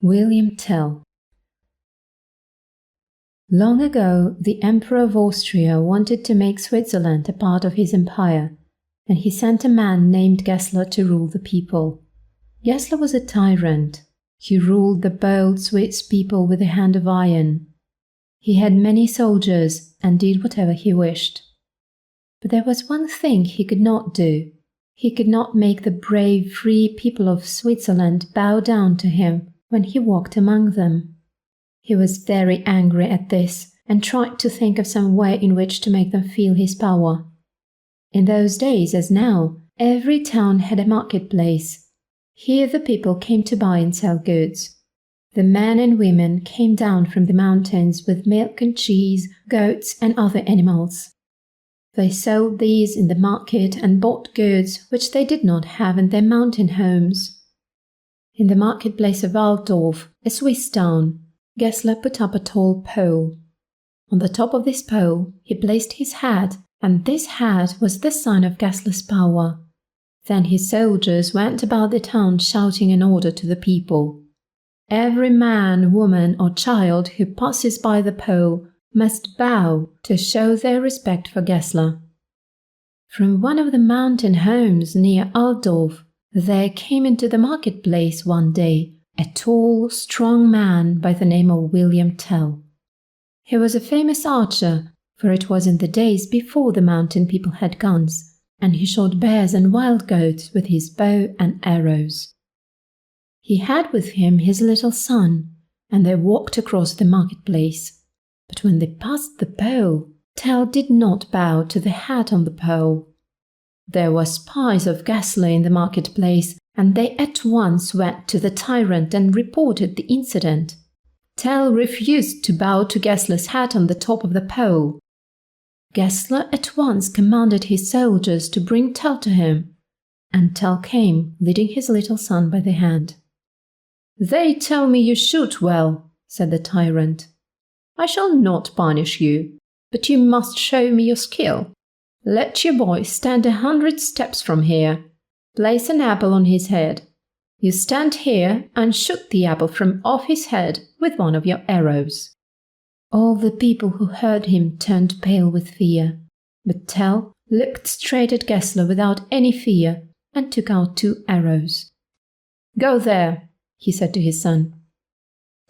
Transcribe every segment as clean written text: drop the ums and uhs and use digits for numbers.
Vильgельm Telll. Long ago, the Emperor of Austria wanted to make Switzerland a part of his empire, and he sent a man named Gessler to rule the people. Gessler was a tyrant. He ruled the bold Swiss people with a hand of iron. He had many soldiers and did whatever he wished. But there was one thing he could not do. He could not make the brave, free people of Switzerland bow down to him when he walked among them. He was very angry at this and tried to think of some way in which to make them feel his power. In those days, as now, every town had a marketplace. Here the people came to buy and sell goods. The men and women came down from the mountains with milk and cheese, goats and other animals. They sold these in the market and bought goods which they did not have in their mountain homes. In the marketplace of Altdorf, a Swiss town, Gessler put up a tall pole. On the top of this pole he placed his hat, and this hat was the sign of Gessler's power. Then his soldiers went about the town shouting an order to the people. Every man, woman or child who passes by the pole must bow to show their respect for Gessler. From one of the mountain homes near Altdorf, there came into the marketplace one day a tall, strong man by the name of Vильgельm Telll. He was a famous archer, for it was in the days before the mountain people had guns, and he shot bears and wild goats with his bow and arrows. He had with him his little son, and they walked across the marketplace. But when they passed the pole, Telll did not bow to the hat on the pole. There were spies of Gessler in the marketplace, and they at once went to the tyrant and reported the incident. Telll refused to bow to Gessler's hat on the top of the pole. Gessler at once commanded his soldiers to bring Telll to him, and Telll came, leading his little son by the hand. "They tell me you shoot well," said the tyrant. "I shall not punish you, but you must show me your skill. Let your boy stand 100 steps from here. Place an apple on his head. You stand here and shoot the apple from off his head with one of your arrows." All the people who heard him turned pale with fear, but Telll looked straight at Gessler without any fear and took out 2 arrows. "Go there," he said to his son.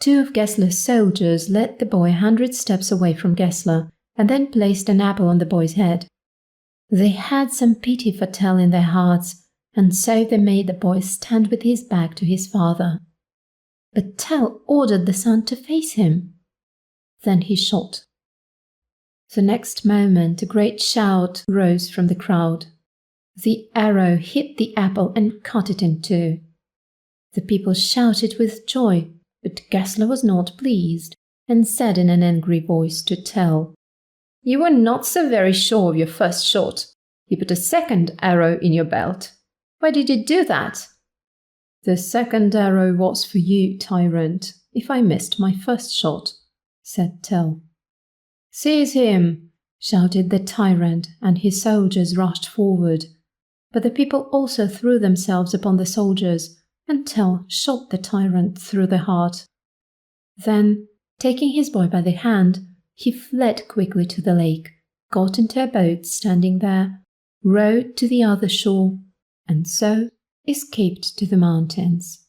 2 of Gessler's soldiers led the boy 100 steps away from Gessler and then placed an apple on the boy's head. They had some pity for Telll in their hearts, and so they made the boy stand with his back to his father. But Telll ordered the son to face him. Then he shot. The next moment a great shout rose from the crowd. The arrow hit the apple and cut it in 2. The people shouted with joy, but Gessler was not pleased, and said in an angry voice to Telll, "You were not so very sure of your first shot. You put a 2nd arrow in your belt. Why did you do that?" "The 2nd arrow was for you, tyrant, if I missed my first shot," said Telll. "Seize him!" shouted the tyrant, and his soldiers rushed forward. But the people also threw themselves upon the soldiers, and Telll shot the tyrant through the heart. Then, taking his boy by the hand, he fled quickly to the lake, got into a boat standing there, rowed to the other shore, and so escaped to the mountains.